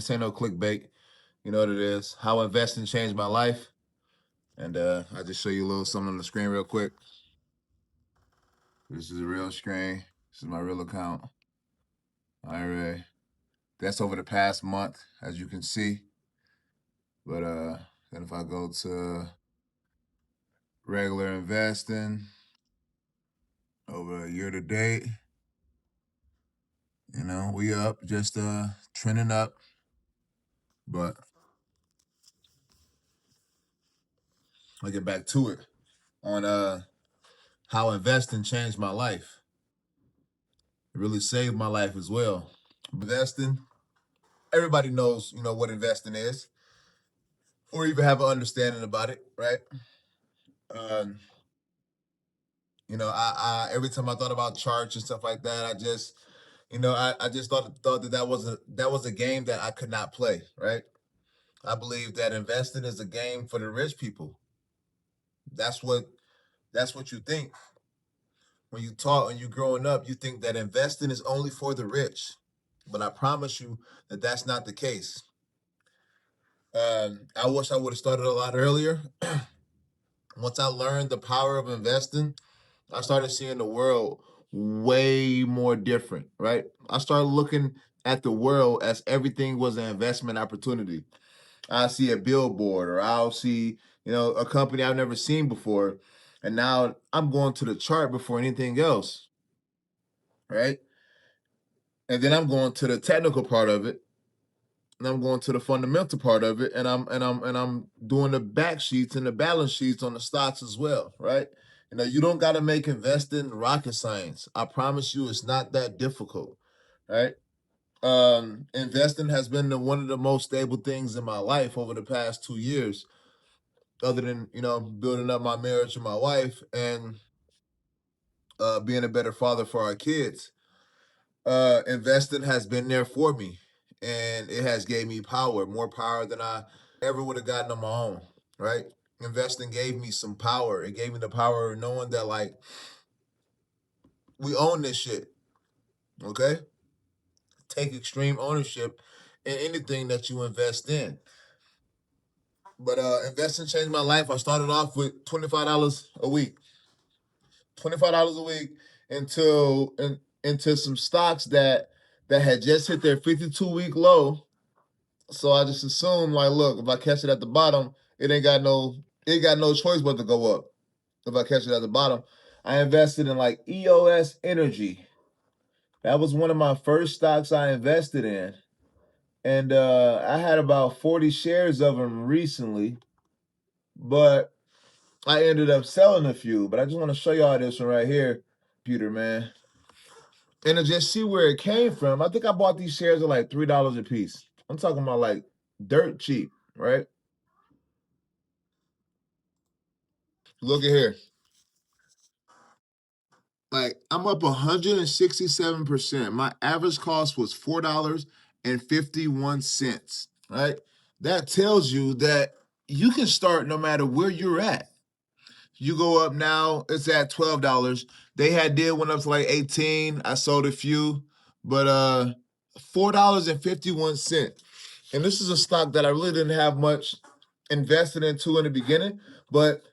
This ain't no clickbait. You know what it is. How investing changed my life. And I'll just show you a little something on the screen real quick. This is a real screen. This is my real account. IRA. That's over the past month, as you can see. But then if I go to regular investing over a year to date, we up, just trending up. But I'll get back to it on how investing changed my life. It really saved my life as well. Investing, everybody knows, what investing is, or even have an understanding about it, right? Um, I every time I thought about charts and stuff like that, I just thought that was a game that I could not play, right? I believe that investing is a game for the rich people. That's what that's what you think when you talk when you're growing up. You think that investing is only for the rich, but I promise you that that's not the case. I wish I would have started a lot earlier. Once I learned the power of investing, I started seeing the world way more different, right? I started looking at the world as everything was an investment opportunity. I see a billboard or I'll see, a company I've never seen before. And now I'm going to the chart before anything else, right? And then I'm going to the technical part of it, and I'm going to the fundamental part of it, and I'm doing the back sheets and the balance sheets on the stocks as well, right? You don't got to make investing rocket science. I promise you, it's not that difficult, right? Investing has been one of the most stable things in my life over the past 2 years, other than building up my marriage with my wife and being a better father for our kids. Investing has been there for me, and it has gave me power, more power than I ever would have gotten on my own, right? Investing gave me some power. It gave me the power of knowing that, like, we own this shit, okay? Take extreme ownership in anything that you invest in. But investing changed my life. I started off with $25 a week. $25 a week into some stocks that had just hit their 52-week low. So I just assumed, like, look, if I catch it at the bottom, it got no choice but to go up. If I catch it at the bottom, I invested in like EOS Energy. That was one of my first stocks I invested in, and I had about 40 shares of them recently, but I ended up selling a few. But I just want to show y'all this one right here, Peter, man, and to just see where it came from. I think I bought these shares at like $3 a piece. I'm talking about like dirt cheap, right? Look at here. Like, I'm up 167%. My average cost was $4.51. Right? That tells you that you can start no matter where you're at. You go up now, it's at $12. They went up to like 18. I sold a few, but $4.51. And this is a stock that I really didn't have much invested into in the beginning, but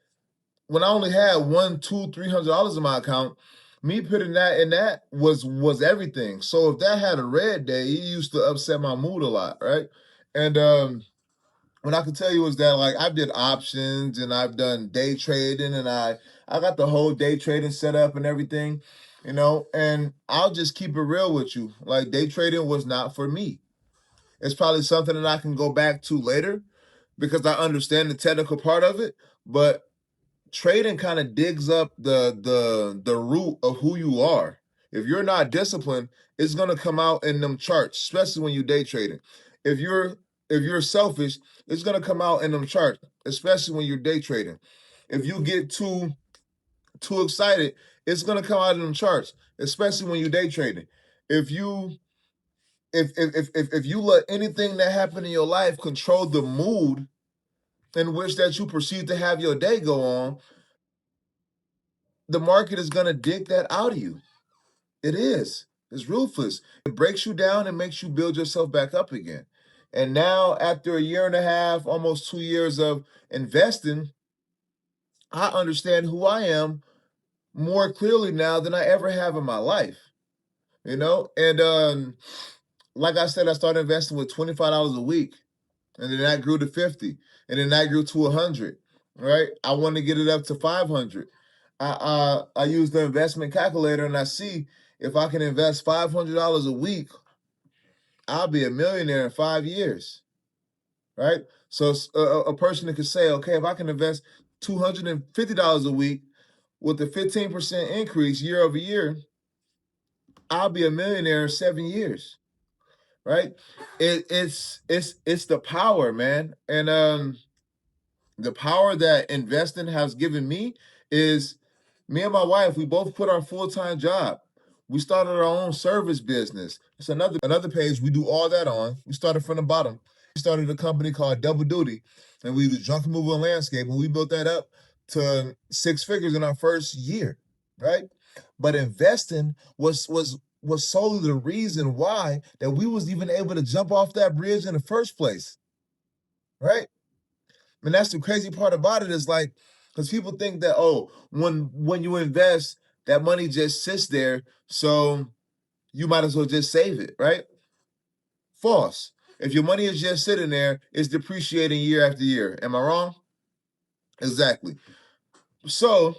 when I only had one, two, $300 in my account, me putting that in that was everything. So if that had a red day, it used to upset my mood a lot, right? And what I can tell you is that, like, I did options and I've done day trading, and I got the whole day trading set up and everything, and I'll just keep it real with you. Like, day trading was not for me. It's probably something that I can go back to later because I understand the technical part of it, but trading kind of digs up the root of who you are. If you're not disciplined, it's gonna come out in them charts, especially when you day trading. If you're selfish, it's gonna come out in them charts, especially when you're day trading. If you get too excited, it's gonna come out in them charts, especially when you're day trading. If you if you let anything that happened in your life control the mood in which that you perceive to have your day go on, the market is gonna dig that out of you. It is. It's ruthless. It breaks you down and makes you build yourself back up again. And now, after a year and a half, almost 2 years of investing, I understand who I am more clearly now than I ever have in my life. And like I said, I started investing with $25 a week, and then that grew to 50, and then that grew to 100. Right? I want to get it up to 500. I use the investment calculator, and I see if I can invest $500 a week, I'll be a millionaire in 5 years. Right? So a person that could say, okay, if I can invest $250 a week with a 15% increase year over year, I'll be a millionaire in 7 years. Right? It's the power, man. And the power that investing has given me is me and my wife, we both quit our full-time job. We started our own service business. It's another page we do all that on. We started from the bottom. We started a company called Double Duty, and we do junk removal and landscape, and we built that up to 6 figures in our first year, right? But investing was solely the reason why that we was even able to jump off that bridge in the first place, right? And that's the crazy part about it is like, because people think that, oh, when you invest, that money just sits there, so you might as well just save it, right? False. If your money is just sitting there, it's depreciating year after year. Am I wrong? Exactly. So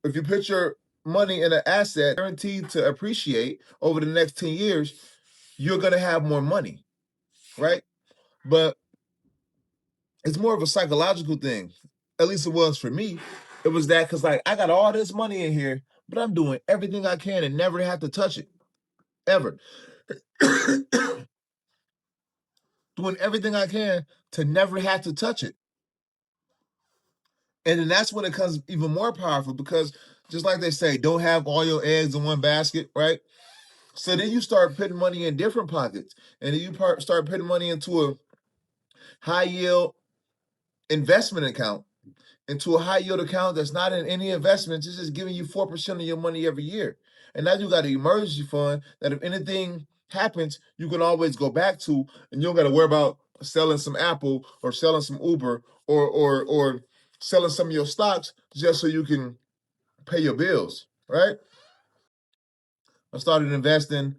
if you put your money in an asset guaranteed to appreciate over the next 10 years, you're gonna have more money, right? But it's more of a psychological thing. At least it was for me. It was that because like I got all this money in here, but I'm doing everything I can and never have to touch it. Ever. Doing everything I can to never have to touch it. And then that's when it comes even more powerful because just like they say, don't have all your eggs in one basket, right? So then you start putting money in different pockets. And then you start putting money into a high yield investment account, into a high yield account that's not in any investments. It's just giving you 4% of your money every year. And now you got an emergency fund that if anything happens, you can always go back to, and you don't got to worry about selling some Apple or selling some Uber or selling some of your stocks just so you can pay your bills, right? I started investing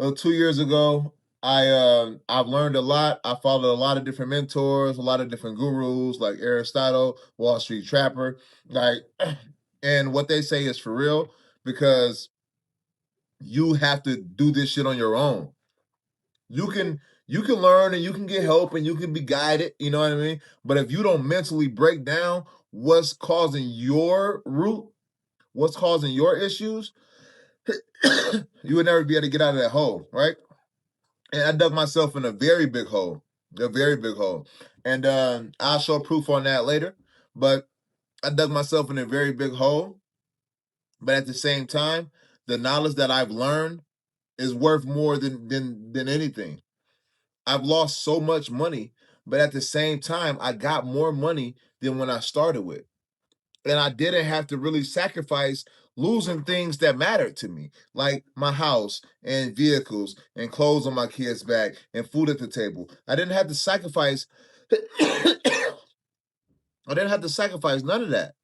2 years ago. I've learned a lot. I followed a lot of different mentors, a lot of different gurus like Aristotle, Wall Street Trapper, like, and what they say is for real because you have to do this shit on your own. You can you can learn and you can get help and you can be guided, you know what I mean? But if you don't mentally break down what's causing your root, what's causing your issues, you would never be able to get out of that hole, right? And I dug myself in a very big hole, a very big hole. And I'll show proof on that later. But I dug myself in a very big hole. But at the same time, the knowledge that I've learned is worth more than anything. I've lost so much money, but at the same time, I got more money than when I started with. And I didn't have to really sacrifice losing things that mattered to me, like my house and vehicles and clothes on my kids' back and food at the table. I didn't have to sacrifice I didn't have to sacrifice none of that,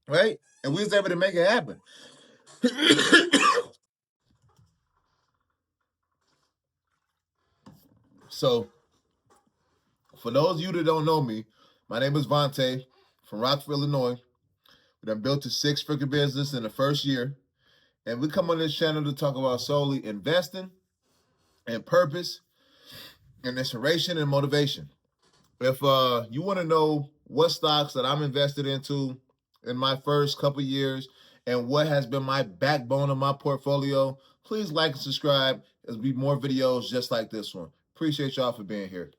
right? And we was able to make it happen. So, for those of you that don't know me, my name is Vontae from Rockford, Illinois. We done built a 6 figure business in the first year. And we come on this channel to talk about solely investing and purpose and inspiration and motivation. If you want to know what stocks that I'm invested into in my first couple years and what has been my backbone of my portfolio, please like and subscribe. There'll be more videos just like this one. Appreciate y'all for being here.